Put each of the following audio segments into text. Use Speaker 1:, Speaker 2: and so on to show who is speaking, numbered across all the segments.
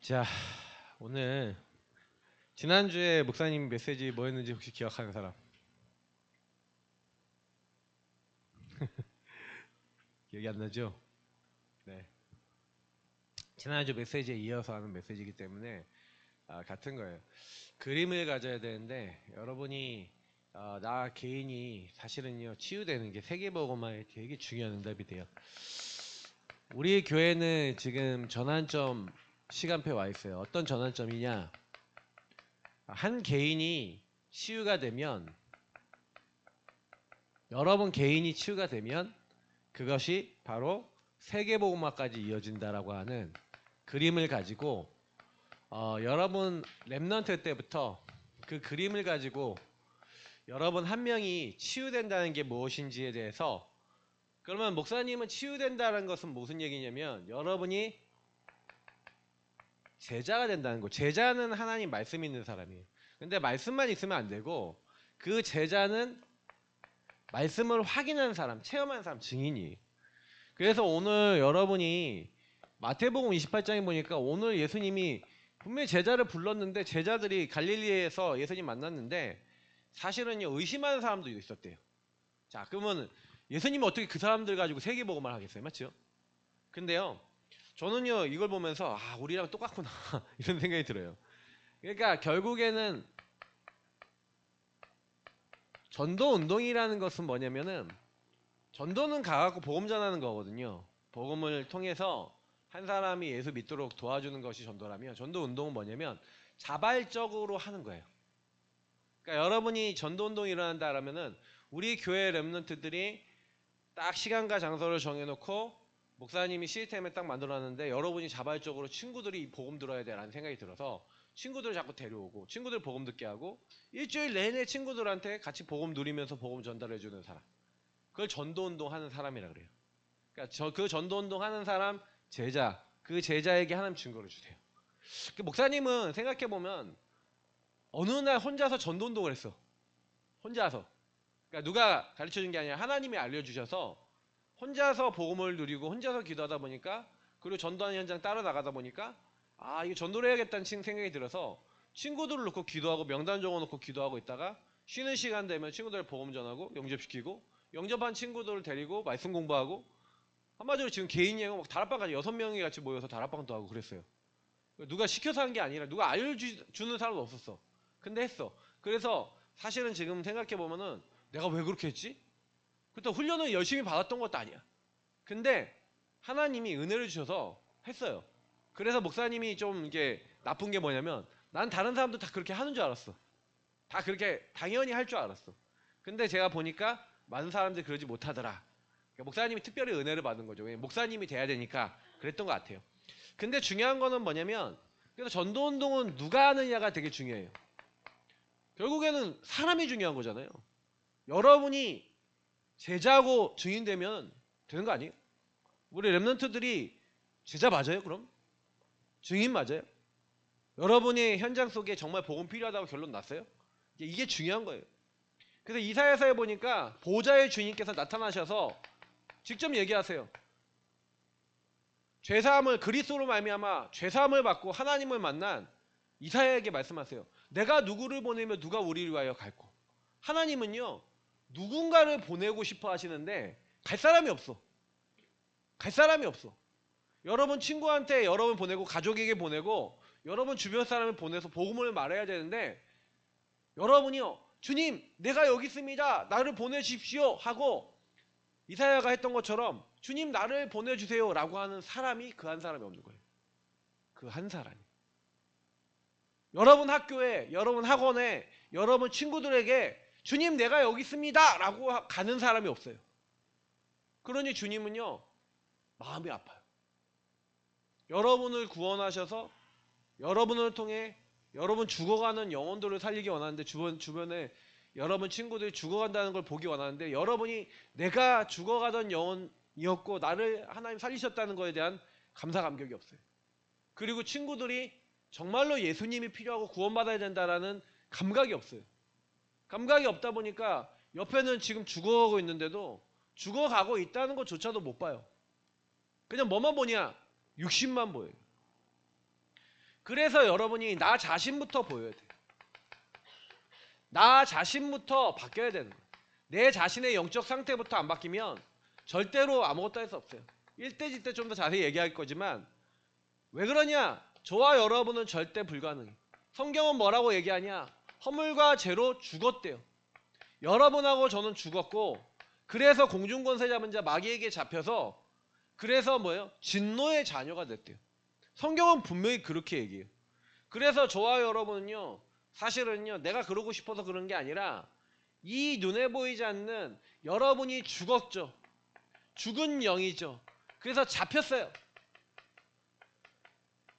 Speaker 1: 자, 오늘 지난주에 목사님 메시지 뭐였는지 혹시 기억하는 사람? 기억이 안 나죠? 네. 지난주 메시지에 이어서 하는 메시지이기 때문에 같은 거예요. 그림을 가져야 되는데 여러분이 나 개인이 사실은요 치유되는 게 세계복음화에 되게 중요한 응답이 돼요. 우리 교회는 지금 전환점 시간표에 와 있어요. 어떤 전환점이냐? 한 개인이 치유가 되면 여러분 개인이 치유가 되면 그것이 바로 세계복음화까지 이어진다라고 하는 그림을 가지고 여러분 랩넌트 때부터 그 그림을 가지고 여러분 한 명이 치유된다는 게 무엇인지에 대해서 그러면 목사님은 치유된다는 것은 무슨 얘기냐면 여러분이 제자가 된다는 거. 제자는 하나님 말씀 있는 사람이에요. 근데 말씀만 있으면 안 되고 그 제자는 말씀을 확인한 사람, 체험한 사람, 증인이. 그래서 오늘 여러분이 마태복음 28장에 보니까 오늘 예수님이 분명히 제자를 불렀는데 제자들이 갈릴리에서 예수님 만났는데 사실은요 의심하는 사람도 있었대요. 자, 그러면 예수님이 어떻게 그 사람들 가지고 세계복음을 하겠어요? 맞죠? 근데요 저는요 이걸 보면서 우리랑 똑같구나 이런 생각이 들어요. 그러니까 결국에는 전도 운동이라는 것은 뭐냐면은 전도는 가갖고 복음 전하는 거거든요. 복음을 통해서 한 사람이 예수 믿도록 도와주는 것이 전도라면 전도 운동은 뭐냐면 자발적으로 하는 거예요. 그러니까 여러분이 전도 운동이 일어난다라면은 우리 교회 렘넌트들이 딱 시간과 장소를 정해놓고 목사님이 시스템을 딱 만들어놨는데 여러분이 자발적으로 친구들이 복음 들어야 돼라는 생각이 들어서 친구들을 자꾸 데려오고 친구들 복음 듣게 하고 일주일 내내 친구들한테 같이 복음 누리면서 복음 전달해주는 사람, 그걸 전도운동 하는 사람이라 그래요. 그러니까 그 전도운동 하는 사람 제자, 그 제자에게 하나님 증거를 주세요. 그 목사님은 생각해보면 어느 날 혼자서 전도운동을 했어. 혼자서. 그러니까 누가 가르쳐준 게 아니라 하나님이 알려주셔서 혼자서 복음을 누리고 혼자서 기도하다 보니까 그리고 전도하는 현장 따라 나가다 보니까 이거 전도를 해야겠다는 생각이 들어서 친구들을 놓고 기도하고 명단 적어놓고 기도하고 있다가 쉬는 시간 되면 친구들 복음 전하고 영접시키고 영접한 친구들을 데리고 말씀 공부하고 한마디로 지금 개인 여행 막 다락방까지 6명이 같이 모여서 다락방도 하고 그랬어요. 누가 시켜서 한 게 아니라 누가 알려주는 사람도 없었어. 근데 했어. 그래서 사실은 지금 생각해보면은 내가 왜 그렇게 했지? 그때 훈련을 열심히 받았던 것도 아니야. 근데 하나님이 은혜를 주셔서 했어요. 그래서 목사님이 좀 이게 나쁜 게 뭐냐면 난 다른 사람도 다 그렇게 하는 줄 알았어. 다 그렇게 당연히 할 줄 알았어. 근데 제가 보니까 많은 사람들이 그러지 못하더라. 그러니까 목사님이 특별히 은혜를 받은 거죠. 목사님이 돼야 되니까 그랬던 것 같아요. 근데 중요한 거는 뭐냐면 그래서 전도운동은 누가 하느냐가 되게 중요해요. 결국에는 사람이 중요한 거잖아요. 여러분이 제자고 증인되면 되는 거 아니에요? 우리 랩런트들이 제자 맞아요 그럼? 증인 맞아요? 여러분이 현장 속에 정말 복음 필요하다고 결론 났어요? 이게 중요한 거예요. 그래서 이사야서에 보니까 보좌의 주님께서 나타나셔서 직접 얘기하세요. 죄사함을 그리스도로 말미암아 죄사함을 받고 하나님을 만난 이사야에게 말씀하세요. 내가 누구를 보내며 누가 우리를 위하여 갈고. 하나님은요 누군가를 보내고 싶어 하시는데 갈 사람이 없어. 갈 사람이 없어. 여러분 친구한테 여러분 보내고 가족에게 보내고 여러분 주변 사람을 보내서 복음을 말해야 되는데 여러분이요 주님 내가 여기 있습니다 나를 보내십시오 하고 이사야가 했던 것처럼 주님 나를 보내주세요 라고 하는 사람이 그 한 사람이 없는 거예요. 그 한 사람이. 여러분 학교에 여러분 학원에 여러분 친구들에게 주님 내가 여기 있습니다 라고 가는 사람이 없어요. 그러니 주님은요 마음이 아파요. 여러분을 구원하셔서 여러분을 통해 여러분 죽어가는 영혼들을 살리기 원하는데 주변에 여러분 친구들이 죽어간다는 걸 보기 원하는데 여러분이 내가 죽어가던 영혼이었고 나를 하나님 살리셨다는 것에 대한 감사 감격이 없어요. 그리고 친구들이 정말로 예수님이 필요하고 구원받아야 된다라는 감각이 없어요. 감각이 없다 보니까 옆에는 지금 죽어가고 있는데도 죽어가고 있다는 것조차도 못 봐요. 그냥 뭐만 보냐? 육신만 보여요. 그래서 여러분이 나 자신부터 보여야 돼. 나 자신부터 바뀌어야 되는 거예요. 내 자신의 영적 상태부터 안 바뀌면 절대로 아무것도 할 수 없어요. 1대지 때 좀 더 자세히 얘기할 거지만 왜 그러냐? 저와 여러분은 절대 불가능해. 성경은 뭐라고 얘기하냐? 허물과 죄로 죽었대요. 여러분하고 저는 죽었고 그래서 공중권세 잡은 자 마귀에게 잡혀서 그래서 뭐예요? 진노의 자녀가 됐대요. 성경은 분명히 그렇게 얘기해요. 그래서 저와 여러분은요 사실은요 내가 그러고 싶어서 그런 게 아니라 이 눈에 보이지 않는 여러분이 죽었죠. 죽은 영이죠. 그래서 잡혔어요.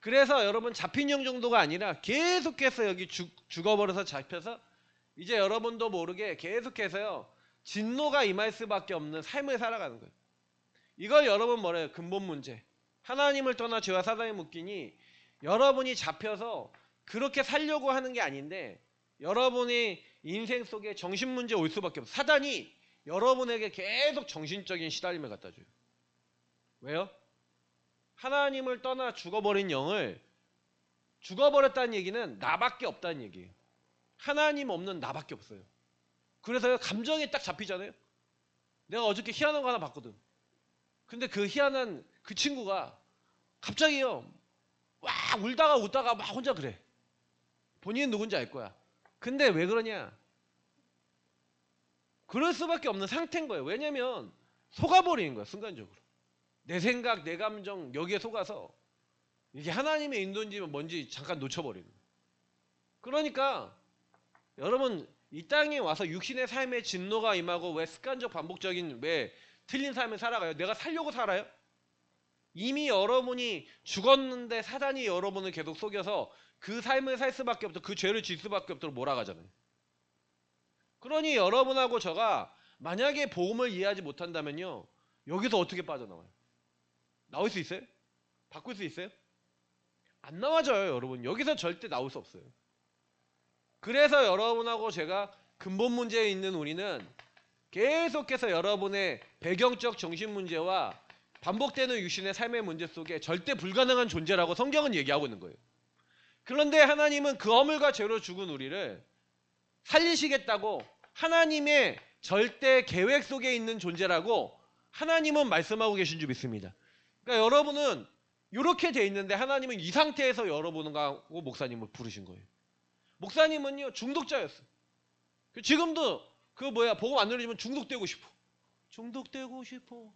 Speaker 1: 그래서 여러분 잡힌 영 정도가 아니라 계속해서 여기 죽어버려서 잡혀서 이제 여러분도 모르게 계속해서요 진노가 임할 수밖에 없는 삶을 살아가는 거예요. 이걸 여러분 뭐래요? 근본 문제. 하나님을 떠나 죄와 사단에 묶이니 여러분이 잡혀서 그렇게 살려고 하는 게 아닌데 여러분의 인생 속에 정신 문제 올 수밖에 없어요. 사단이 여러분에게 계속 정신적인 시달림을 갖다 줘요. 왜요? 하나님을 떠나 죽어버린 영을 죽어버렸다는 얘기는 나밖에 없다는 얘기예요. 하나님 없는 나밖에 없어요. 그래서 감정이 딱 잡히잖아요. 내가 어저께 희한한 거 하나 봤거든. 근데 그 희한한 그 친구가 갑자기요 와 울다가 웃다가 막 혼자 그래. 본인은 누군지 알 거야. 근데 왜 그러냐? 그럴 수밖에 없는 상태인 거예요. 왜냐면 속아버리는 거야 순간적으로. 내 생각, 내 감정 여기에 속아서 이게 하나님의 인도인지 뭔지 잠깐 놓쳐버리는 거예요. 그러니까 여러분 이 땅에 와서 육신의 삶에 진노가 임하고 왜 습관적 반복적인 왜 틀린 삶을 살아가요? 내가 살려고 살아요? 이미 여러분이 죽었는데 사단이 여러분을 계속 속여서 그 삶을 살 수밖에 없도록 그 죄를 질 수밖에 없도록 몰아가잖아요. 그러니 여러분하고 저가 만약에 복음을 이해하지 못한다면요 여기서 어떻게 빠져나와요? 나올 수 있어요? 바꿀 수 있어요? 안 나와져요 여러분. 여기서 절대 나올 수 없어요. 그래서 여러분하고 제가 근본 문제에 있는 우리는 계속해서 여러분의 배경적 정신 문제와 반복되는 육신의 삶의 문제 속에 절대 불가능한 존재라고 성경은 얘기하고 있는 거예요. 그런데 하나님은 그 허물과 죄로 죽은 우리를 살리시겠다고 하나님의 절대 계획 속에 있는 존재라고 하나님은 말씀하고 계신 줄 믿습니다. 그러니까 여러분은 이렇게 돼 있는데 하나님은 이 상태에서 여러분하고 목사님을 부르신 거예요. 목사님은요 중독자였어요. 지금도 복음 안 누리면 중독되고 싶어. 중독되고 싶어.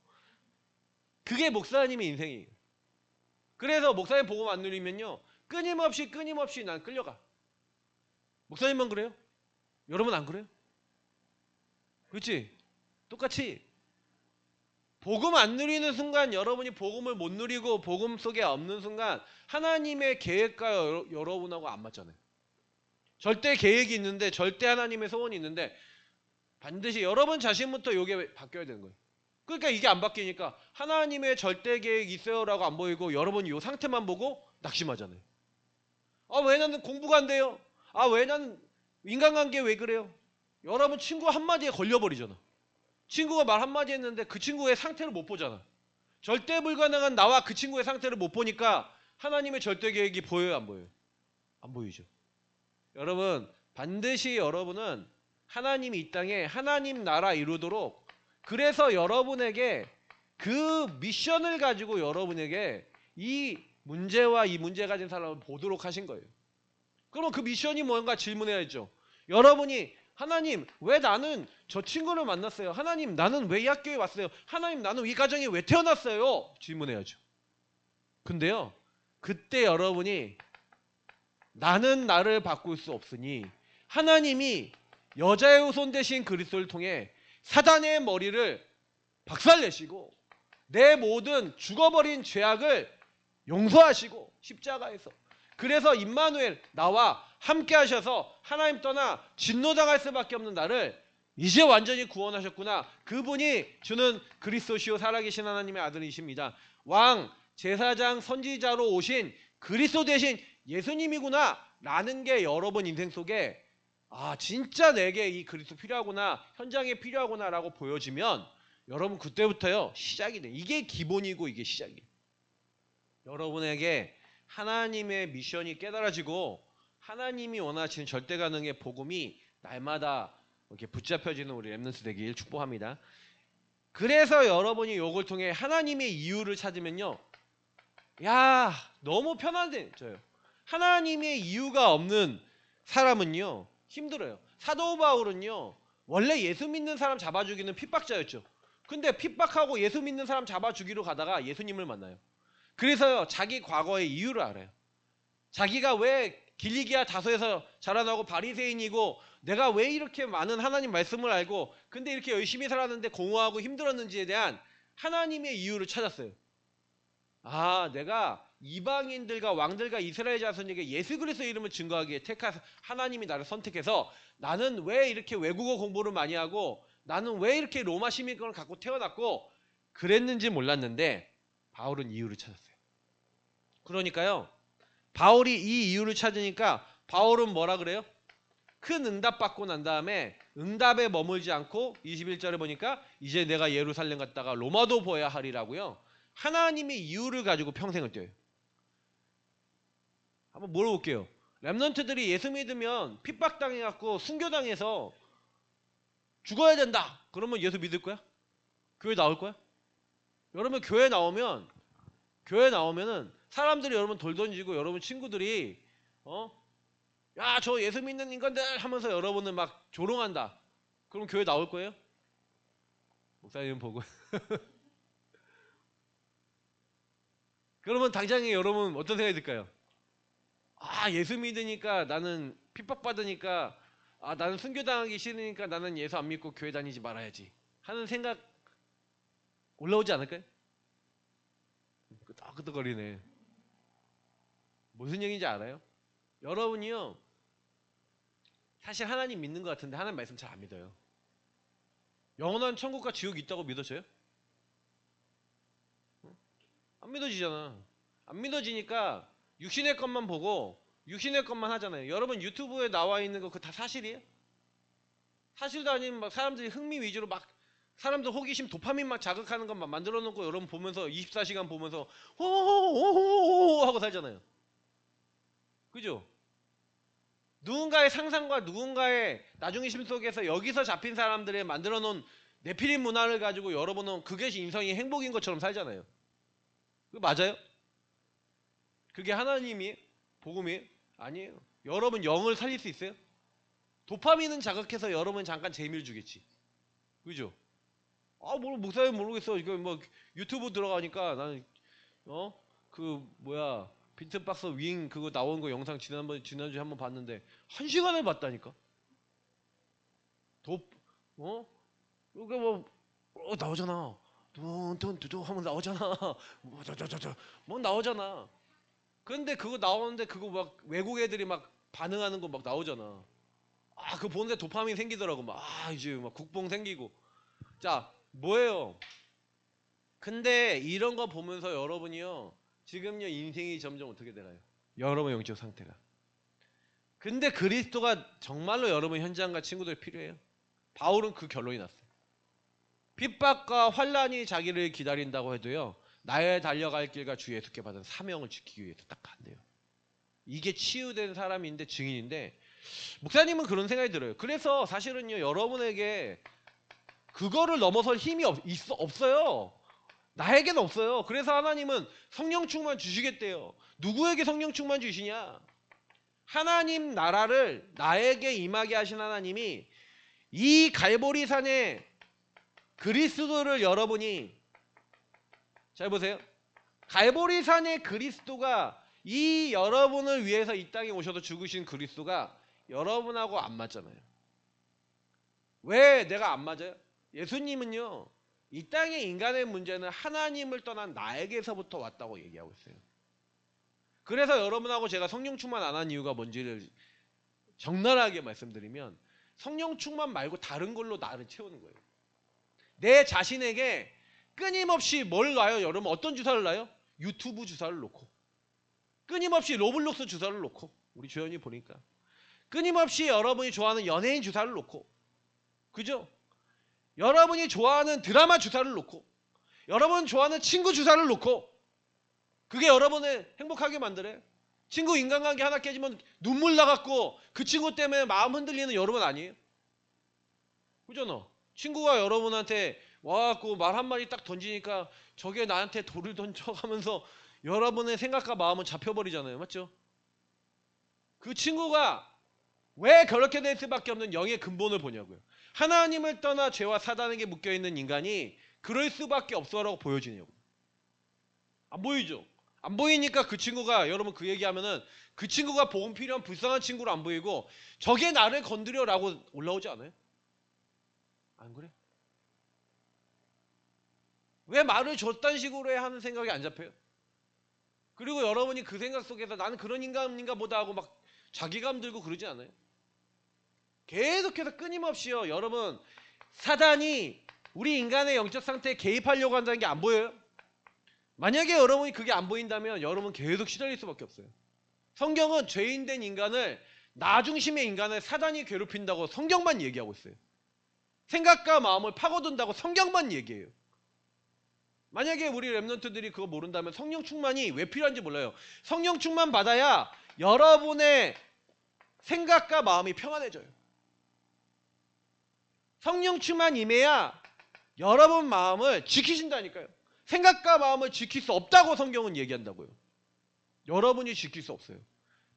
Speaker 1: 그게 목사님의 인생이에요. 그래서 목사님 복음 안 누리면요 끊임없이 난 끌려가. 목사님만 그래요? 여러분 안 그래요? 그렇지? 똑같이 복음 안 누리는 순간 여러분이 복음을 못 누리고 복음 속에 없는 순간 하나님의 계획과 여러분하고 안 맞잖아요. 절대 계획이 있는데 절대 하나님의 소원이 있는데 반드시 여러분 자신부터 이게 바뀌어야 되는 거예요. 그러니까 이게 안 바뀌니까 하나님의 절대 계획이 있어요라고 안 보이고 여러분이 이 상태만 보고 낙심하잖아요. 아 왜 나는 공부가 안 돼요? 아 왜 나는 인간관계 왜 그래요? 여러분 친구 한마디에 걸려버리잖아. 친구가 말 한마디 했는데 그 친구의 상태를 못 보잖아. 절대 불가능한 나와 그 친구의 상태를 못 보니까 하나님의 절대 계획이 보여요 안 보여요? 안 보이죠. 여러분 반드시 여러분은 하나님이 이 땅에 하나님 나라 이루도록 그래서 여러분에게 그 미션을 가지고 여러분에게 이 문제와 이 문제 가진 사람을 보도록 하신 거예요. 그럼 그 미션이 뭔가 질문해야죠. 여러분이 하나님 왜 나는 저 친구를 만났어요? 하나님 나는 왜 이 학교에 왔어요? 하나님 나는 이 가정에 왜 태어났어요? 질문해야죠. 근데요 그때 여러분이 나는 나를 바꿀 수 없으니 하나님이 여자의 후손 되신 그리스도를 통해 사단의 머리를 박살내시고 내 모든 죽어버린 죄악을 용서하시고 십자가에서 그래서 임마누엘 나와 함께 하셔서 하나님 떠나 진노당할 수밖에 없는 나를 이제 완전히 구원하셨구나. 그분이 주는 그리스도시요 살아계신 하나님의 아들이십니다. 왕, 제사장, 선지자로 오신 그리스도 대신 예수님이구나 라는 게 여러분 인생 속에 아 진짜 내게 이 그리스도 필요하구나 현장에 필요하구나 라고 보여지면 여러분 그때부터요 시작이 돼. 이게 기본이고 이게 시작이에요. 여러분에게 하나님의 미션이 깨달아지고 하나님이 원하시는 절대 가능의 복음이 날마다 이렇게 붙잡혀지는 우리 렘넌트 되길 축복합니다. 그래서 여러분이 요걸 통해 하나님의 이유를 찾으면요, 야, 너무 편안해져요. 하나님의 이유가 없는 사람은요 힘들어요. 사도 바울은요 원래 예수 믿는 사람 잡아주기는 핍박자였죠. 근데 핍박하고 예수 믿는 사람 잡아주기로 가다가 예수님을 만나요. 그래서요 자기 과거의 이유를 알아요. 자기가 왜 길리기아 다소에서 자라나고 바리새인이고 내가 왜 이렇게 많은 하나님 말씀을 알고 근데 이렇게 열심히 살았는데 공허하고 힘들었는지에 대한 하나님의 이유를 찾았어요. 아, 내가 이방인들과 왕들과 이스라엘 자손에게 예수 그리스도의 이름을 증거하기에 하나님이 나를 선택해서 나는 왜 이렇게 외국어 공부를 많이 하고 나는 왜 이렇게 로마 시민권을 갖고 태어났고 그랬는지 몰랐는데 바울은 이유를 찾았어요. 그러니까요 바울이 이 이유를 찾으니까 바울은 뭐라 그래요? 큰 응답 받고 난 다음에 응답에 머물지 않고 21절에 보니까 이제 내가 예루살렘 갔다가 로마도 보아야 하리라고요. 하나님의 이유를 가지고 평생을 뛰어요. 한번 물어볼게요. 렘넌트들이 예수 믿으면 핍박당해갖고 순교당해서 죽어야 된다. 그러면 예수 믿을 거야? 교회 나올 거야? 여러분 교회 나오면은 사람들이 여러분 돌 던지고 여러분 친구들이 야, 저 예수 믿는 인간들 하면서 여러분을 막 조롱한다. 그럼 교회 나올 거예요? 목사님 보고 그러면 당장에 여러분 어떤 생각이 들까요? 아, 예수 믿으니까 나는 핍박받으니까 나는 순교당하기 싫으니까 나는 예수 안 믿고 교회 다니지 말아야지 하는 생각 올라오지 않을까요? 끄덕끄덕거리네. 무슨 얘기인지 알아요? 여러분이요 사실 하나님 믿는 것 같은데 하나님 말씀 잘 안 믿어요. 영원한 천국과 지옥이 있다고 믿어져요? 안 믿어지잖아. 안 믿어지니까 육신의 것만 보고 육신의 것만 하잖아요. 여러분 유튜브에 나와 있는 거 그거 다 사실이에요? 사실도 아닌 막 사람들이 흥미 위주로 막 사람들 호기심 도파민 막 자극하는 것만 만들어 놓고 여러분 보면서 24시간 보면서 호호호호호 하고 살잖아요. 그죠? 누군가의 상상과 누군가의 나중의 심 속에서 여기서 잡힌 사람들의 만들어 놓은 네피림 문화를 가지고 여러분은 그것이 인생이 행복인 것처럼 살잖아요. 그거 맞아요? 그게 하나님이 복음이 아니에요. 여러분 영을 살릴 수 있어요? 도파민은 자극해서 여러분 잠깐 재미를 주겠지. 그죠? 뭘 목사님 모르겠어. 이거 뭐 유튜브 들어가니까 나는 그 뭐야 비트박스 윙 그거 나온 거 영상 지난주에 한번 봤는데 1시간을 봤다니까. 이게 뭐 나오잖아. 둔둔두두 하면 나오잖아. 뭐 나오잖아. 근데 그거 나오는데 그거 막 외국 애들이 막 반응하는 거 막 나오잖아. 그거 보는데 도파민 생기더라고. 이제 막 국뽕 생기고. 자, 뭐예요? 근데 이런 거 보면서 여러분이요. 지금요 인생이 점점 어떻게 되나요? 여러분 영적 상태가. 근데 그리스도가 정말로 여러분 현장과 친구들 필요해요. 바울은 그 결론이 났어요. 핍박과 환란이 자기를 기다린다고 해도요. 나의 달려갈 길과 주 예수께 받은 사명을 지키기 위해서 딱 간대요. 이게 치유된 사람인데 증인인데 목사님은 그런 생각이 들어요. 그래서 사실은요 여러분에게 그거를 넘어설 힘이 없어요. 나에게는 없어요. 그래서 하나님은 성령 충만 주시겠대요. 누구에게 성령 충만 주시냐? 하나님 나라를 나에게 임하게 하신 하나님이 이 갈보리산의 그리스도를 여러분이 잘 보세요. 갈보리산의 그리스도가 이 여러분을 위해서 이 땅에 오셔서 죽으신 그리스도가 여러분하고 안 맞잖아요. 왜 내가 안 맞아요? 예수님은요. 이 땅의 인간의 문제는 하나님을 떠난 나에게서부터 왔다고 얘기하고 있어요. 그래서 여러분하고 제가 성령 충만 안 한 이유가 뭔지를 적나라하게 말씀드리면 성령 충만 말고 다른 걸로 나를 채우는 거예요. 내 자신에게 끊임없이 뭘 놔요? 여러분 어떤 주사를 놔요? 유튜브 주사를 놓고 끊임없이 로블록스 주사를 놓고 우리 주연이 보니까 끊임없이 여러분이 좋아하는 연예인 주사를 놓고 그죠? 여러분이 좋아하는 드라마 주사를 놓고 여러분 좋아하는 친구 주사를 놓고 그게 여러분을 행복하게 만들어요? 친구 인간관계 하나 깨지면 눈물 나갖고 그 친구 때문에 마음 흔들리는 여러분 아니에요? 그잖아. 친구가 여러분한테 와갖고 말 한마디 딱 던지니까 저게 나한테 돌을 던져가면서 여러분의 생각과 마음은 잡혀버리잖아요. 맞죠? 그 친구가 왜 그렇게 될 수밖에 없는 영의 근본을 보냐고요. 하나님을 떠나 죄와 사단에게 묶여있는 인간이 그럴 수밖에 없어라고 보여지냐고. 안 보이죠? 안 보이니까 그 친구가 여러분 그 얘기하면은 그 친구가 복음 필요한 불쌍한 친구로 안 보이고 저게 나를 건드려라고 올라오지 않아요? 안 그래? 왜 말을 저딴 식으로 해 하는 생각이 안 잡혀요? 그리고 여러분이 그 생각 속에서 나는 그런 인간인가 보다 하고 막 자기감 들고 그러지 않아요? 계속해서 끊임없이요. 여러분 사단이 우리 인간의 영적 상태에 개입하려고 한다는 게 안 보여요? 만약에 여러분이 그게 안 보인다면 여러분 계속 시달릴 수밖에 없어요. 성경은 죄인된 인간을 나 중심의 인간을 사단이 괴롭힌다고 성경만 얘기하고 있어요. 생각과 마음을 파고든다고 성경만 얘기해요. 만약에 우리 랩런트들이 그거 모른다면 성령 충만이 왜 필요한지 몰라요. 성령 충만 받아야 여러분의 생각과 마음이 평안해져요. 성령 충만 임해야 여러분 마음을 지키신다니까요. 생각과 마음을 지킬 수 없다고 성경은 얘기한다고요. 여러분이 지킬 수 없어요.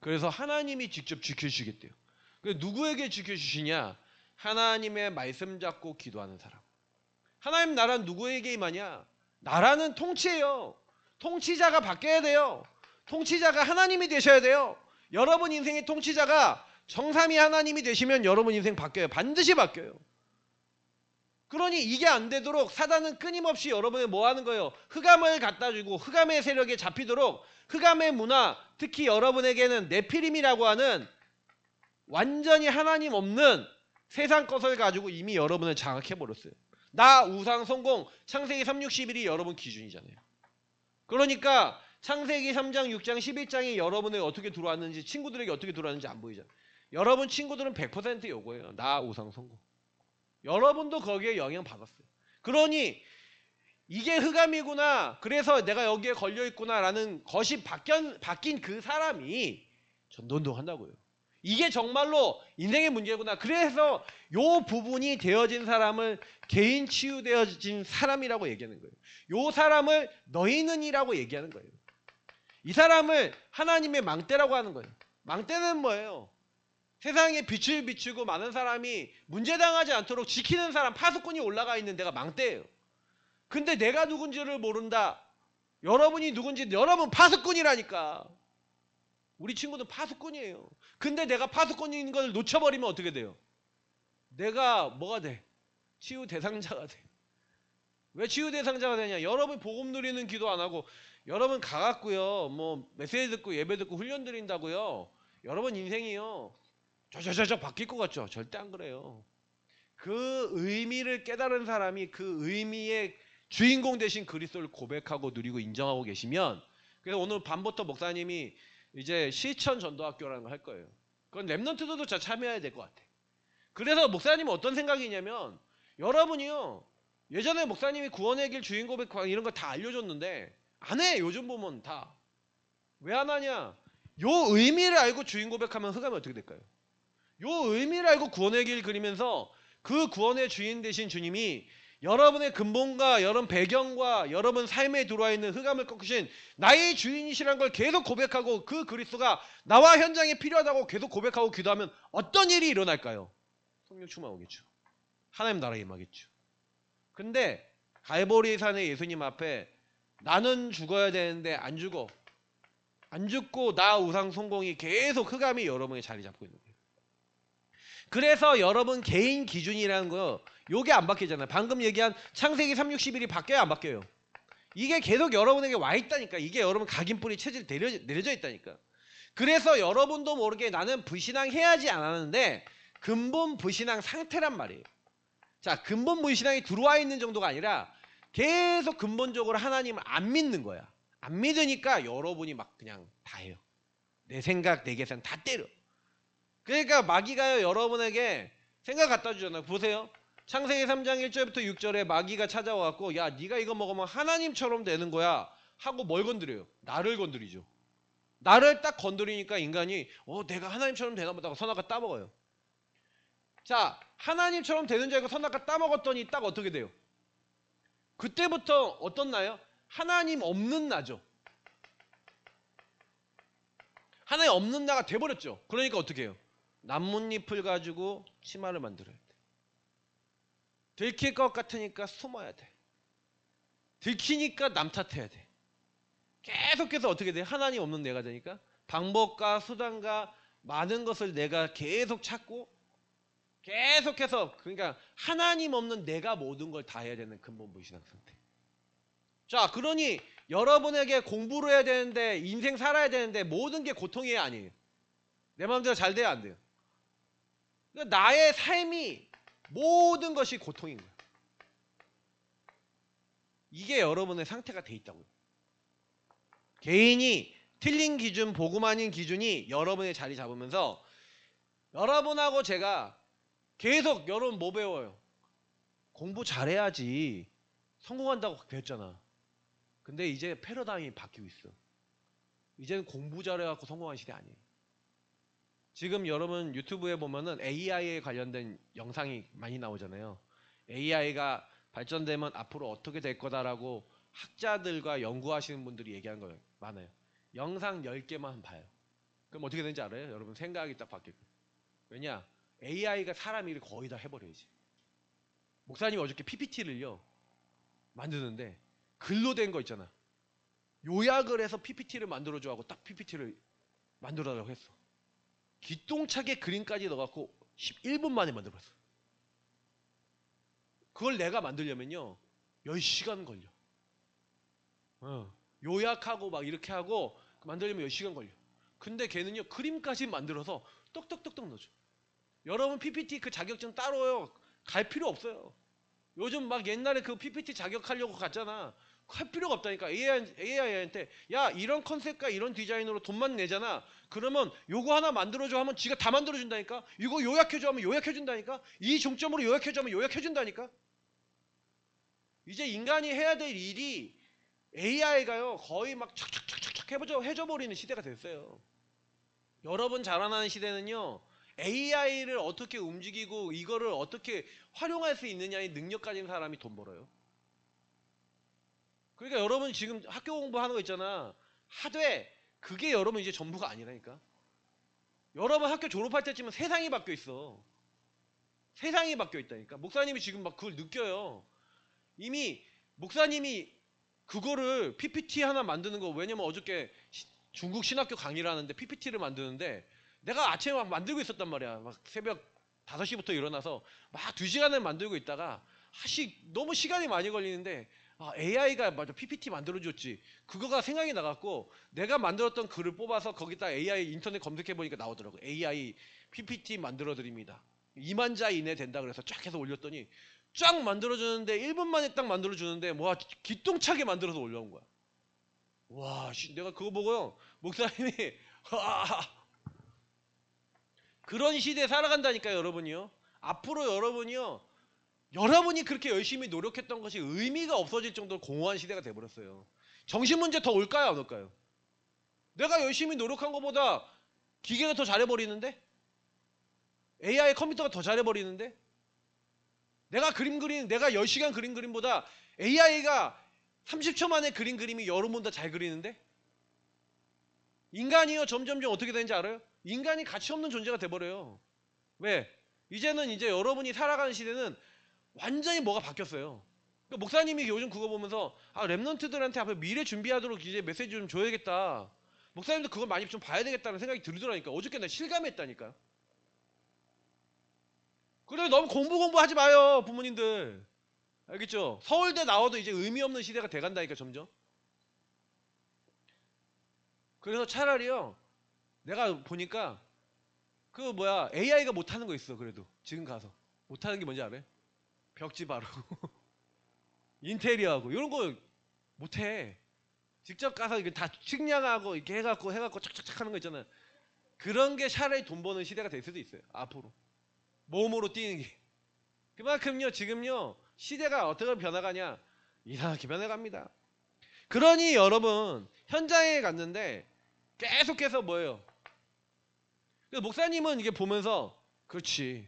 Speaker 1: 그래서 하나님이 직접 지켜주시겠대요. 누구에게 지켜주시냐? 하나님의 말씀 잡고 기도하는 사람. 하나님 나라는 누구에게 임하냐? 나라는 통치예요. 통치자가 바뀌어야 돼요. 통치자가 하나님이 되셔야 돼요. 여러분 인생의 통치자가 정삼위 하나님이 되시면 여러분 인생 바뀌어요. 반드시 바뀌어요. 그러니 이게 안 되도록 사단은 끊임없이 여러분이 뭐 하는 거예요? 흑암을 갖다 주고 흑암의 세력에 잡히도록 흑암의 문화, 특히 여러분에게는 네피림이라고 하는 완전히 하나님 없는 세상 것을 가지고 이미 여러분을 장악해버렸어요. 나 우상 성공 창세기 3:61이 여러분 기준이잖아요. 그러니까 창세기 3장 6장 11장이 여러분에게 어떻게 들어왔는지 친구들에게 어떻게 들어왔는지 안 보이잖아요. 여러분 친구들은 100% 요거예요. 나 우상 성공. 여러분도 거기에 영향받았어요. 그러니 이게 흑암이구나. 그래서 내가 여기에 걸려있구나 라는 것이 바뀐 그 사람이 전도운동 한다고요. 이게 정말로 인생의 문제구나. 그래서 요 부분이 되어진 사람을 개인 치유되어진 사람이라고 얘기하는 거예요. 요 사람을 너희는 이라고 얘기하는 거예요. 이 사람을 하나님의 망대라고 하는 거예요. 망대는 뭐예요? 세상에 빛을 비추고 많은 사람이 문제당하지 않도록 지키는 사람, 파수꾼이 올라가 있는 데가 망대예요. 근데 내가 누군지를 모른다. 여러분이 누군지, 여러분 파수꾼이라니까. 우리 친구는 파수꾼이에요. 근데 내가 파수꾼인 걸 놓쳐버리면 어떻게 돼요? 내가 뭐가 돼? 치유 대상자가 돼. 왜 치유 대상자가 되냐? 여러분 복음 누리는 기도 안 하고 여러분 가갖고요. 뭐 메시지 듣고 예배 듣고 훈련 드린다고요. 여러분 인생이요. 저 바뀔 것 같죠? 절대 안 그래요. 그 의미를 깨달은 사람이 그 의미의 주인공 되신 그리스도를 고백하고 누리고 인정하고 계시면, 그래서 오늘 밤부터 목사님이 이제 실천 전도학교라는 걸 할 거예요. 그건 랩런트들도 다 참여해야 될 것 같아. 그래서 목사님은 어떤 생각이냐면, 여러분이요 예전에 목사님이 구원의 길 주인 고백 이런 거 다 알려줬는데 안 해. 요즘 보면 다. 왜 안 하냐? 요 의미를 알고 주인 고백하면 흑암이 어떻게 될까요? 요 의미를 알고 구원의 길 그리면서 그 구원의 주인 되신 주님이 여러분의 근본과 여러분 배경과 여러분 삶에 들어와 있는 흑암을 꺾으신 나의 주인이시라는 걸 계속 고백하고 그 그리스도가 나와 현장에 필요하다고 계속 고백하고 기도하면 어떤 일이 일어날까요? 성령 충만 오겠죠. 하나님 나라에 임하겠죠. 근데 갈보리 산의 예수님 앞에 나는 죽어야 되는데 안 죽어. 안 죽고 나 우상 성공이 계속 흑암이 여러분의 자리 잡고 있는 거예요. 그래서 여러분 개인 기준이라는 거 요게 안 바뀌잖아요. 방금 얘기한 창세기 3:61이 바뀌어요, 안 바뀌어요? 이게 계속 여러분에게 와 있다니까. 이게 여러분 각인뿌리 체질 내려져 있다니까. 그래서 여러분도 모르게 나는 불신앙 해야지 안 하는데 근본 불신앙 상태란 말이에요. 자, 근본 불신앙이 들어와 있는 정도가 아니라 계속 근본적으로 하나님을 안 믿는 거야. 안 믿으니까 여러분이 막 그냥 다 해요. 내 생각, 내 계산 다 때려. 그러니까 마귀가요 여러분에게 생각 갖다 주잖아요. 보세요. 창세기 3장 1절부터 6절에 마귀가 찾아와갖고 야 네가 이거 먹으면 하나님처럼 되는 거야 하고 뭘 건드려요? 나를 건드리죠. 나를 딱 건드리니까 인간이 내가 하나님처럼 되나 보다 하고 선악과 따먹어요. 자, 하나님처럼 되는 줄 알고 선악과 따먹었더니 딱 어떻게 돼요? 그때부터 어떤 나요? 하나님 없는 나죠. 하나님 없는 나가 돼버렸죠. 그러니까 어떻게 해요? 나뭇잎을 가지고 치마를 만들어야 돼. 들킬 것 같으니까 숨어야 돼. 들키니까 남 탓해야 돼. 계속해서 어떻게 돼? 하나님 없는 내가 되니까 방법과 수단과 많은 것을 내가 계속 찾고 계속해서 그러니까 하나님 없는 내가 모든 걸 다 해야 되는 근본 무신앙 상태. 자, 그러니 여러분에게 공부를 해야 되는데 인생 살아야 되는데 모든 게 고통이에요, 아니에요? 내 마음대로 잘 돼야 안 돼요. 그러니까 나의 삶이 모든 것이 고통인 거예요. 이게 여러분의 상태가 돼 있다고요. 개인이 틀린 기준, 복음 아닌 기준이 여러분의 자리 잡으면서 여러분하고 제가 계속 여러분 뭐 배워요? 공부 잘해야지 성공한다고 배웠잖아. 근데 이제 패러다임이 바뀌고 있어. 이제는 공부 잘해갖고 성공한 시대 아니에요. 지금 여러분 유튜브에 보면은 AI에 관련된 영상이 많이 나오잖아요. AI가 발전되면 앞으로 어떻게 될 거다라고 학자들과 연구하시는 분들이 얘기하는 거예요. 많아요. 영상 10개만 봐요. 그럼 어떻게 되는지 알아요? 여러분 생각이 딱 바뀔 거예요. 왜냐? AI가 사람 일을 거의 다 해버려야지. 목사님이 어저께 PPT를요 만드는데 글로 된 거 있잖아. 요약을 해서 PPT를 만들어줘 하고 딱 PPT를 만들어달라고 했어. 기똥차게 그림까지 넣어갖고 11분 만에 만들었어. 그걸 내가 만들려면요 10시간 걸려. 요약하고 막 이렇게 하고 만들려면 10시간 걸려. 근데 걔는요 그림까지 만들어서 똑똑똑똑 넣어줘. 여러분 PPT 그 자격증 따로요 갈 필요 없어요. 요즘 막 옛날에 그 PPT 자격하려고 갔잖아. 할 필요가 없다니까. AI한테 야 이런 컨셉과 이런 디자인으로 돈만 내잖아. 그러면 요거 하나 만들어줘 하면 지가 다 만들어준다니까. 이거 요약해줘 하면 요약해준다니까. 이 종점으로 요약해줘 하면 요약해준다니까. 이제 인간이 해야 될 일이 AI가요 거의 막 촥촥촥촥 해줘버리는 시대가 됐어요. 여러분 자라나는 시대는요 AI를 어떻게 움직이고 이거를 어떻게 활용할 수 있느냐의 능력 가진 사람이 돈 벌어요. 그러니까 여러분 지금 학교 공부하는 거 있잖아. 하되 그게 여러분 이제 전부가 아니라니까. 여러분 학교 졸업할 때쯤은 세상이 바뀌어 있어. 세상이 바뀌어 있다니까. 목사님이 지금 막 그걸 느껴요. 이미 목사님이 그거를 PPT 하나 만드는 거 왜냐면 어저께 중국 신학교 강의를 하는데 PPT를 만드는데 내가 아침에 막 만들고 있었단 말이야. 막 새벽 5시부터 일어나서 막 2시간을 만들고 있다가 너무 시간이 많이 걸리는데 AI가 맞아 PPT 만들어줬지. 그거가 생각이 나갖고 내가 만들었던 글을 뽑아서 거기다 AI 인터넷 검색해보니까 나오더라고. AI PPT 만들어드립니다. 2만 자 이내 된다 그래서 쫙 해서 올렸더니 쫙 만들어주는데 1분 만에 딱 만들어주는데 기똥차게 만들어서 올라온 거야. 와, 내가 그거 보고요. 목사님이 그런 시대에 살아간다니까요, 여러분이요. 앞으로 여러분이요. 여러분이 그렇게 열심히 노력했던 것이 의미가 없어질 정도로 공허한 시대가 돼버렸어요. 정신 문제 더 올까요, 안 올까요? 내가 열심히 노력한 것보다 기계가 더 잘해버리는데? AI 컴퓨터가 더 잘해버리는데? 내가 10시간 그린 그림보다 AI가 30초 만에 그린 그림이 여러분보다 잘 그리는데? 인간이요, 점점점 어떻게 되는지 알아요? 인간이 가치 없는 존재가 돼버려요. 왜? 이제는 이제 여러분이 살아가는 시대는 완전히 뭐가 바뀌었어요. 그러니까 목사님이 요즘 그거 보면서 랩런트들한테 앞에 미래 준비하도록 이제 메시지 좀 줘야겠다. 목사님도 그걸 많이 좀 봐야 되겠다는 생각이 들더라니까. 어저께 나 실감했다니까. 그래 너무 공부하지 마요 부모님들. 알겠죠? 서울대 나와도 이제 의미 없는 시대가 돼간다니까 점점. 그래서 차라리요 내가 보니까 AI가 못하는 거 있어. 그래도 지금 가서 못하는 게 뭔지 알아요? 벽지 바르고 인테리어하고 이런 거 못해. 직접 가서 이게 다 측량하고 이렇게 해갖고 착착착 하는 거 있잖아요. 그런 게 차라리 돈 버는 시대가 될 수도 있어요. 앞으로 몸으로 뛰는 게. 그만큼요 지금요 시대가 어떻게 변화가냐 이상하게 변해갑니다. 그러니 여러분 현장에 갔는데 계속해서 뭐예요? 목사님은 이게 보면서 그렇지.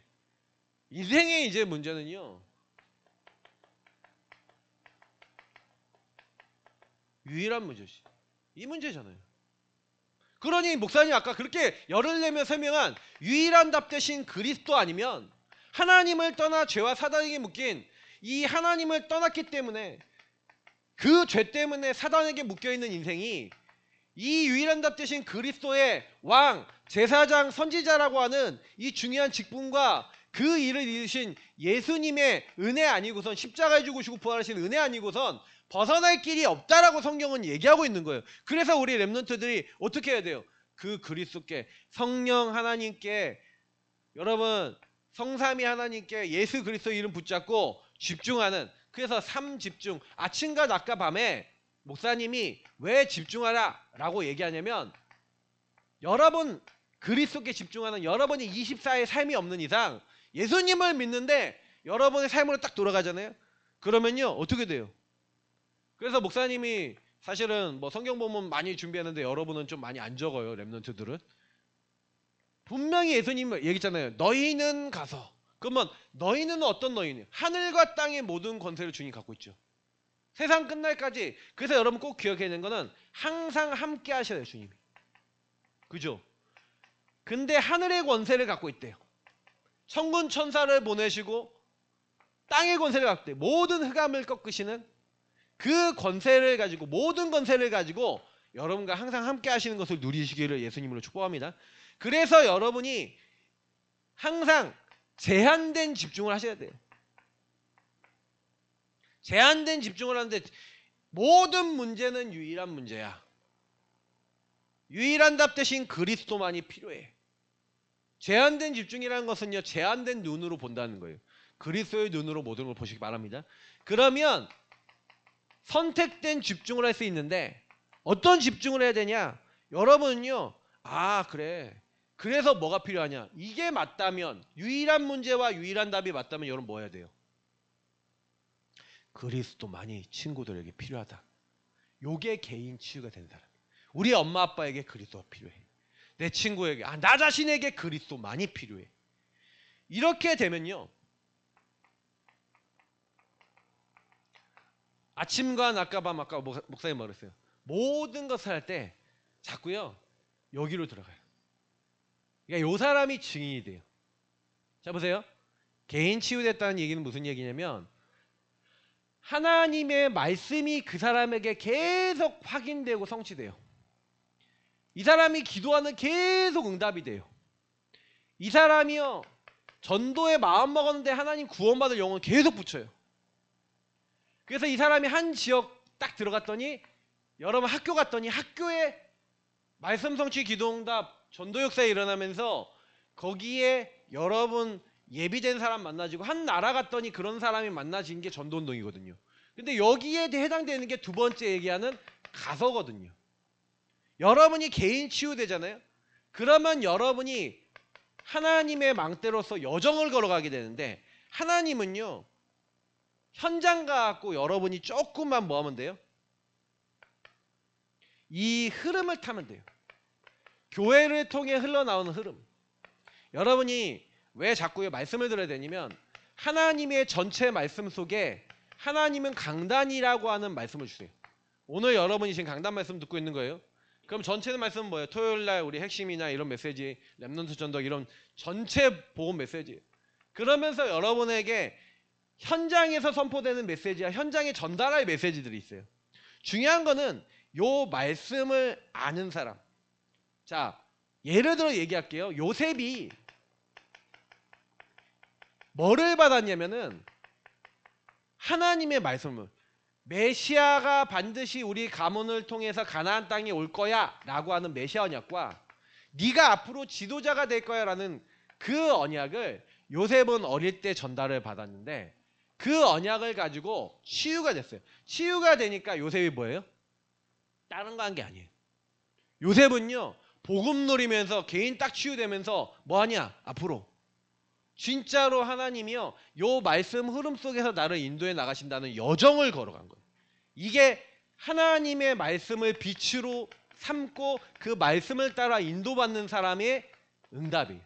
Speaker 1: 인생의 이제 문제는요. 유일한 문제지. 이 문제잖아요. 그러니 목사님 아까 그렇게 열을 내며 설명한 유일한 답 대신 그리스도 아니면 하나님을 떠나 죄와 사단에게 묶인 이 하나님을 떠났기 때문에 그 죄 때문에 사단에게 묶여있는 인생이 이 유일한 답 대신 그리스도의 왕, 제사장, 선지자라고 하는 이 중요한 직분과 그 일을 이루신 예수님의 은혜 아니고선 십자가에 죽으시고 부활하신 은혜 아니고선 벗어날 길이 없다라고 성경은 얘기하고 있는 거예요. 그래서 우리 렘넌트들이 어떻게 해야 돼요? 그 그리스도께 성령 하나님께 여러분 성삼위 하나님께 예수 그리스도 이름 붙잡고 집중하는 그래서 삼집중 아침과 낮과 밤에 목사님이 왜 집중하라 라고 얘기하냐면 여러분 그리스도께 집중하는 여러분이 24의 삶이 없는 이상 예수님을 믿는데 여러분의 삶으로 딱 돌아가잖아요. 그러면요 어떻게 돼요? 그래서 목사님이 사실은 뭐 성경 본문 많이 준비하는데 여러분은 좀 많이 안 적어요. 렘넌트들은 분명히 예수님 얘기했잖아요. 너희는 가서 그러면 너희는 어떤 너희는 하늘과 땅의 모든 권세를 주님 갖고 있죠. 세상 끝날까지. 그래서 여러분 꼭 기억해야 되는 거는 항상 함께 하셔야 돼요. 주님이. 그죠? 근데 하늘의 권세를 갖고 있대요. 천군 천사를 보내시고 땅의 권세를 갖고 있대요. 모든 흑암을 꺾으시는 그 권세를 가지고 모든 권세를 가지고 여러분과 항상 함께 하시는 것을 누리시기를 예수님으로 축복합니다. 그래서 여러분이 항상 제한된 집중을 하셔야 돼요. 제한된 집중을 하는데 모든 문제는 유일한 문제야. 유일한 답 대신 그리스도만이 필요해. 제한된 집중이라는 것은요. 제한된 눈으로 본다는 거예요. 그리스도의 눈으로 모든 걸 보시기 바랍니다. 그러면 선택된 집중을 할 수 있는데 어떤 집중을 해야 되냐? 여러분은요. 아 그래. 그래서 뭐가 필요하냐? 이게 맞다면 유일한 문제와 유일한 답이 맞다면 여러분 뭐 해야 돼요? 그리스도만이 친구들에게 필요하다. 요게 개인 치유가 된 사람. 우리 엄마 아빠에게 그리스도가 필요해. 내 친구에게 나 자신에게 그리스도만이 필요해. 이렇게 되면요. 아침과 낮과 밤 아까 목사님 말했어요. 모든 것을 할 때 자꾸요. 여기로 들어가요. 그러니까 요 사람이 증인이 돼요. 자 보세요. 개인 치유됐다는 얘기는 무슨 얘기냐면 하나님의 말씀이 그 사람에게 계속 확인되고 성취돼요. 이 사람이 기도하는 계속 응답이 돼요. 이 사람이요. 전도에 마음 먹었는데 하나님 구원받을 영혼 계속 붙여요. 그래서 이 사람이 한 지역 딱 들어갔더니 여러분 학교 갔더니 학교에 말씀 성취 기도응답 전도 역사에 일어나면서 거기에 여러분 예비된 사람 만나지고 한 나라 갔더니 그런 사람이 만나진 게 전도운동이거든요. 근데 여기에 해당되는 게 두 번째 얘기하는 가서거든요. 여러분이 개인 치유되잖아요. 그러면 여러분이 하나님의 망대로서 여정을 걸어가게 되는데 하나님은요. 현장 가갖고 여러분이 조금만 뭐 하면 돼요? 이 흐름을 타면 돼요. 교회를 통해 흘러나오는 흐름. 여러분이 왜 자꾸 말씀을 들어야 되냐면 하나님의 전체 말씀 속에 하나님은 강단이라고 하는 말씀을 주세요. 오늘 여러분이 지금 강단 말씀 듣고 있는 거예요. 그럼 전체 말씀은 뭐예요? 토요일날 우리 핵심이나 이런 메시지, 렘넌트 전도 이런 전체 복음 메시지. 그러면서 여러분에게 현장에서 선포되는 메시지와 현장에 전달할 메시지들이 있어요. 중요한 거는 요 말씀을 아는 사람. 자, 예를 들어 얘기할게요. 요셉이 뭐를 받았냐면은 하나님의 말씀을 메시아가 반드시 우리 가문을 통해서 가나안 땅에 올 거야 라고 하는 메시아 언약과 네가 앞으로 지도자가 될 거야 라는 그 언약을 요셉은 어릴 때 전달을 받았는데 그 언약을 가지고 치유가 됐어요. 치유가 되니까 요셉이 뭐예요? 다른 거 한 게 아니에요. 요셉은요 복음 누리면서 개인 딱 치유되면서 뭐하냐? 앞으로 진짜로 하나님이요 요 말씀 흐름 속에서 나를 인도해 나가신다는 여정을 걸어간 거예요. 이게 하나님의 말씀을 빛으로 삼고 그 말씀을 따라 인도받는 사람의 응답이에요.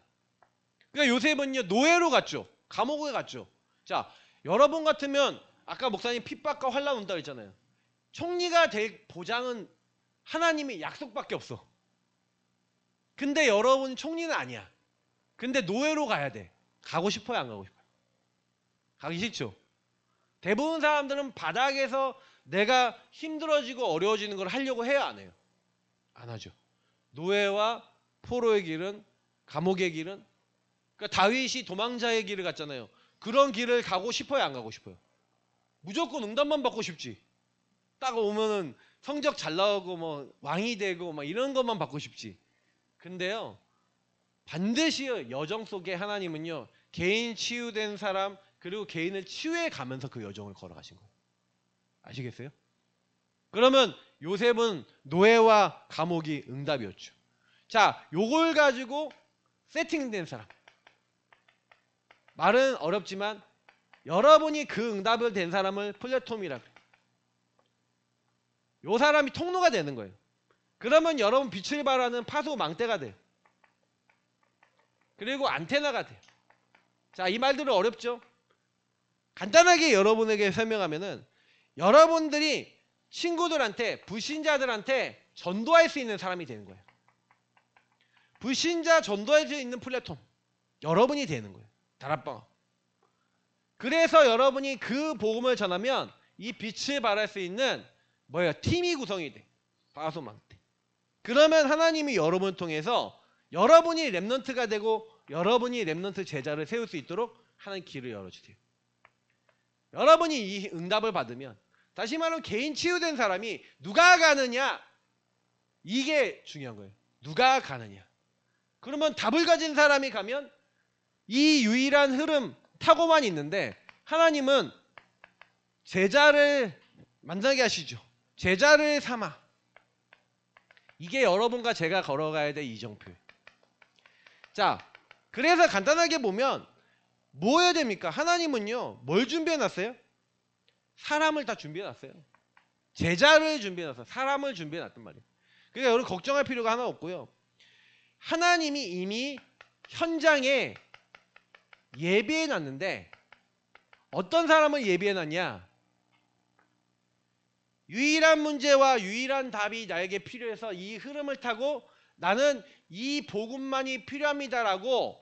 Speaker 1: 그러니까 요셉은요 노예로 갔죠. 감옥에 갔죠. 자, 여러분 같으면 아까 목사님 핍박과 환난 온다 그랬잖아요. 총리가 될 보장은 하나님의 약속밖에 없어. 근데 여러분 총리는 아니야. 근데 노예로 가야 돼. 가고 싶어요, 안 가고 싶어요? 가기 싫죠. 대부분 사람들은 바닥에서 내가 힘들어지고 어려워지는 걸 하려고 해야 안 해요? 안 하죠. 노예와 포로의 길은, 감옥의 길은, 그러니까 다윗이 도망자의 길을 갔잖아요. 그런 길을 가고 싶어요, 안 가고 싶어요? 무조건 응답만 받고 싶지. 딱 오면은 성적 잘 나오고 뭐 왕이 되고 막 이런 것만 받고 싶지. 근데요, 반드시 여정 속에 하나님은요 개인 치유된 사람 그리고 개인을 치유해 가면서 그 여정을 걸어가신 거예요. 아시겠어요? 그러면 요셉은 노예와 감옥이 응답이었죠. 자, 요걸 가지고 세팅된 사람. 말은 어렵지만 여러분이 그 응답을 된 사람을 플랫폼이라 그래요. 요 사람이 통로가 되는 거예요. 그러면 여러분 빛을 발하는 파수 망대가 돼요. 그리고 안테나가 돼요. 자, 이 말들은 어렵죠? 간단하게 여러분에게 설명하면은 여러분들이 친구들한테 불신자들한테 전도할 수 있는 사람이 되는 거예요. 불신자 전도할 수 있는 플랫폼 여러분이 되는 거예요. 다락방. 그래서 여러분이 그 복음을 전하면 이 빛을 발할 수 있는 뭐예요? 팀이 구성이 돼. 파수망대. 그러면 하나님이 여러분을 통해서 여러분이 렘넌트가 되고 여러분이 렘넌트 제자를 세울 수 있도록 하는 길을 열어주세요. 여러분이 이 응답을 받으면 다시 말하면 개인 치유된 사람이 누가 가느냐 이게 중요한 거예요. 누가 가느냐. 그러면 답을 가진 사람이 가면 이 유일한 흐름 타고만 있는데 하나님은 제자를 만나게 하시죠. 제자를 삼아. 이게 여러분과 제가 걸어가야 될 이정표예요. 자, 그래서 간단하게 보면 뭐 해야 됩니까? 하나님은요 뭘 준비해놨어요? 사람을 다 준비해놨어요. 제자를 준비해놨어요. 사람을 준비해놨단 말이에요. 그러니까 여러분 걱정할 필요가 하나 없고요. 하나님이 이미 현장에 예비해놨는데 어떤 사람을 예비해놨냐? 유일한 문제와 유일한 답이 나에게 필요해서 이 흐름을 타고 나는 이 복음만이 필요합니다라고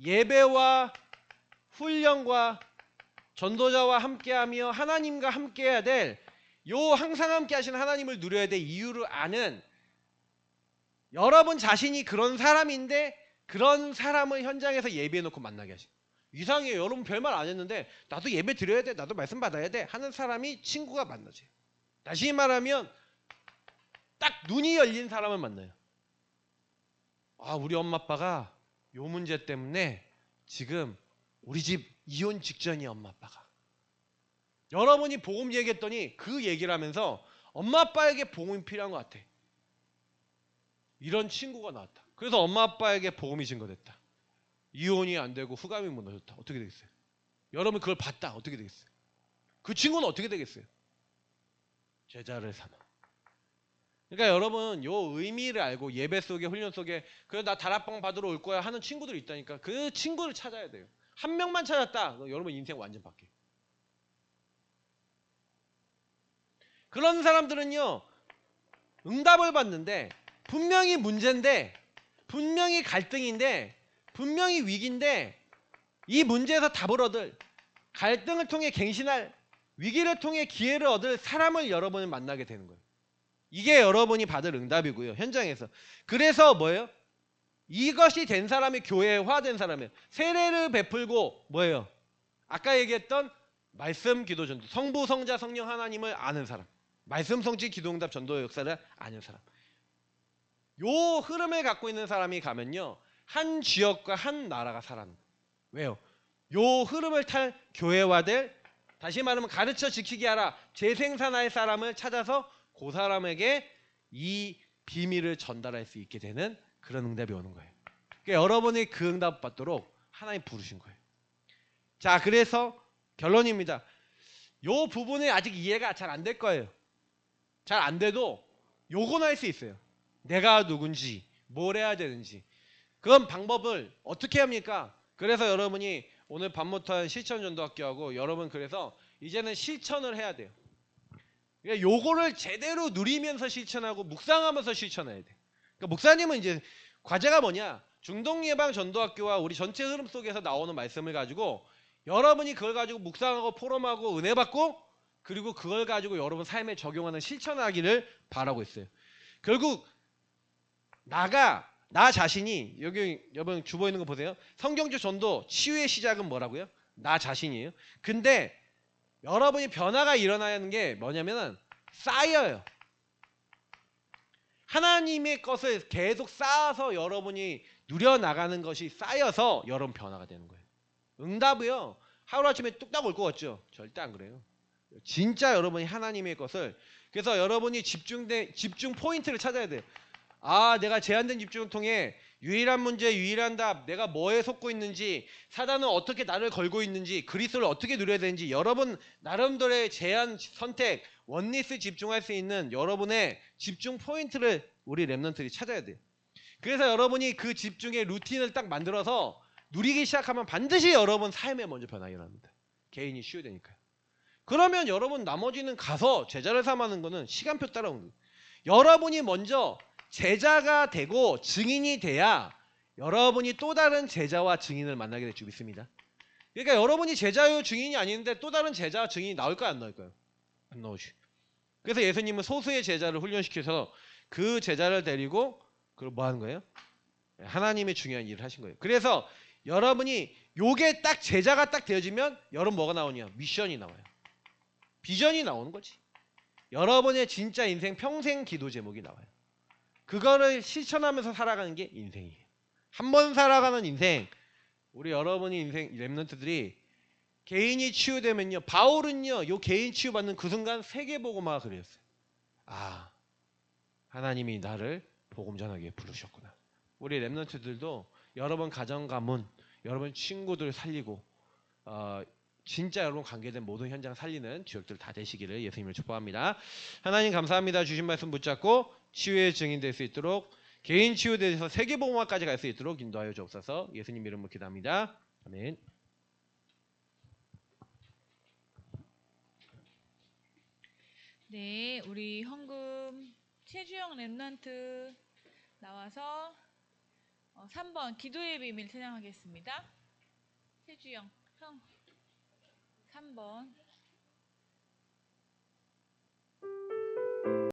Speaker 1: 예배와 훈련과 전도자와 함께하며 하나님과 함께해야 될 요 항상 함께 하시는 하나님을 누려야 될 이유를 아는 여러분 자신이 그런 사람인데 그런 사람을 현장에서 예배해놓고 만나게 하시고 이상해요. 여러분 별말 안 했는데 나도 예배 드려야 돼. 나도 말씀 받아야 돼. 하는 사람이 친구가 만나져요. 다시 말하면 딱 눈이 열린 사람을 만나요. 아, 우리 엄마 아빠가 요 문제 때문에 지금 우리 집 이혼 직전이야. 엄마 아빠가. 여러분이 복음 얘기했더니 그 얘기를 하면서 엄마 아빠에게 복음이 필요한 것 같아. 이런 친구가 나왔다. 그래서 엄마 아빠에게 복음이 증거됐다. 이혼이 안 되고 후감이 무너졌다. 어떻게 되겠어요? 여러분 그걸 봤다. 어떻게 되겠어요? 그 친구는 어떻게 되겠어요? 제자를 삼아. 그러니까 여러분 요 의미를 알고 예배 속에 훈련 속에 그래 나 다락방 받으러 올 거야 하는 친구들이 있다니까 그 친구를 찾아야 돼요. 한 명만 찾았다. 여러분 인생 완전 바뀌어요. 그런 사람들은요 응답을 받는데 분명히 문제인데 분명히 갈등인데 분명히 위기인데 이 문제에서 답을 얻을 갈등을 통해 갱신할 위기를 통해 기회를 얻을 사람을 여러분이 만나게 되는 거예요. 이게 여러분이 받을 응답이고요. 현장에서. 그래서 뭐예요? 이것이 된 사람이 교회화된 사람이에요. 세례를 베풀고 뭐예요? 아까 얘기했던 말씀 기도 전도 성부 성자 성령 하나님을 아는 사람. 말씀 성취 기도응답 전도 역사를 아는 사람. 요 흐름을 갖고 있는 사람이 가면요. 한 지역과 한 나라가 살아나는 거예요. 왜요? 요 흐름을 탈 교회화될 다시 말하면 가르쳐 지키게 하라 재생산할 사람을 찾아서 그 사람에게 이 비밀을 전달할 수 있게 되는 그런 응답이 오는 거예요. 그러니까 여러분이 그 응답 받도록 하나님 부르신 거예요. 자, 그래서 결론입니다. 요 부분이 아직 이해가 잘 안 될 거예요. 잘 안 돼도 요건 할 수 있어요. 내가 누군지, 뭘 해야 되는지. 그건 방법을 어떻게 합니까? 그래서 여러분이 오늘 밤 못한 실천 전도학교하고 여러분 그래서 이제는 실천을 해야 돼요. 그러니까 요거를 제대로 누리면서 실천하고 묵상하면서 실천해야 돼. 그러니까 목사님은 이제 과제가 뭐냐? 중독 예방 전도학교와 우리 전체 흐름 속에서 나오는 말씀을 가지고 여러분이 그걸 가지고 묵상하고 포럼하고 은혜 받고 그리고 그걸 가지고 여러분 삶에 적용하는 실천하기를 바라고 있어요. 결국 나 자신이 여기 여러분 주보 있는 거 보세요. 성경적 전도 치유의 시작은 뭐라고요? 나 자신이에요. 근데 여러분이 변화가 일어나는 게 뭐냐면은 쌓여요. 하나님의 것을 계속 쌓아서 여러분이 누려나가는 것이 쌓여서 여러분 변화가 되는 거예요. 응답이요. 하루아침에 뚝딱 올 것 같죠? 절대 안 그래요. 진짜 여러분이 하나님의 것을 그래서 여러분이 집중 포인트를 찾아야 돼요. 아, 내가 제한된 집중을 통해 유일한 문제, 유일한 답, 내가 뭐에 속고 있는지, 사단은 어떻게 나를 걸고 있는지, 그리스도를 어떻게 누려야 되는지 여러분 나름대로의 제한 선택, 원리스 집중할 수 있는 여러분의 집중 포인트를 우리 랩런트들이 찾아야 돼요. 그래서 여러분이 그 집중의 루틴을 딱 만들어서 누리기 시작하면 반드시 여러분 삶에 먼저 변화가 일어납니다. 개인이 치유되니까요. 그러면 여러분 나머지는 가서 제자를 삼는 거는 시간표 따라오는 거예요. 여러분이 먼저 제자가 되고 증인이 돼야 여러분이 또 다른 제자와 증인을 만나게 될 줄 믿습니다. 그러니까 여러분이 제자요 증인이 아닌데 또 다른 제자와 증인이 나올까요 안 나올까요? 안 나오지. 그래서 예수님은 소수의 제자를 훈련시켜서 그 제자를 데리고 그걸 뭐 하는 거예요? 하나님의 중요한 일을 하신 거예요. 그래서 여러분이 요게 딱 제자가 딱 되어지면 여러분 뭐가 나오냐? 미션이 나와요. 비전이 나오는 거지. 여러분의 진짜 인생 평생 기도 제목이 나와요. 그거를 실천하면서 살아가는 게 인생이에요. 한 번 살아가는 인생, 우리 여러분이 인생 랩런트들이 개인이 치유되면요, 바울은요, 요 개인 치유받는 그 순간 세계복음화가 그랬어요. 아, 하나님이 나를 복음 전하기에 부르셨구나. 우리 랩런트들도 여러분 가정 가문, 여러분 친구들 살리고 진짜 여러분 관계된 모든 현장 살리는 주역들 다 되시기를 예수님을 축복합니다. 하나님 감사합니다. 주신 말씀 붙잡고 치유의 증인 될 수 있도록 개인 치유돼서 세계복음화까지 갈 수 있도록 인도하여 주옵소서. 예수님 이름으로 기도합니다. 아멘.
Speaker 2: 네, 우리 헌금 최주영 랩런트 나와서 3번 기도의 비밀 찬양하겠습니다. 최주영 형 3번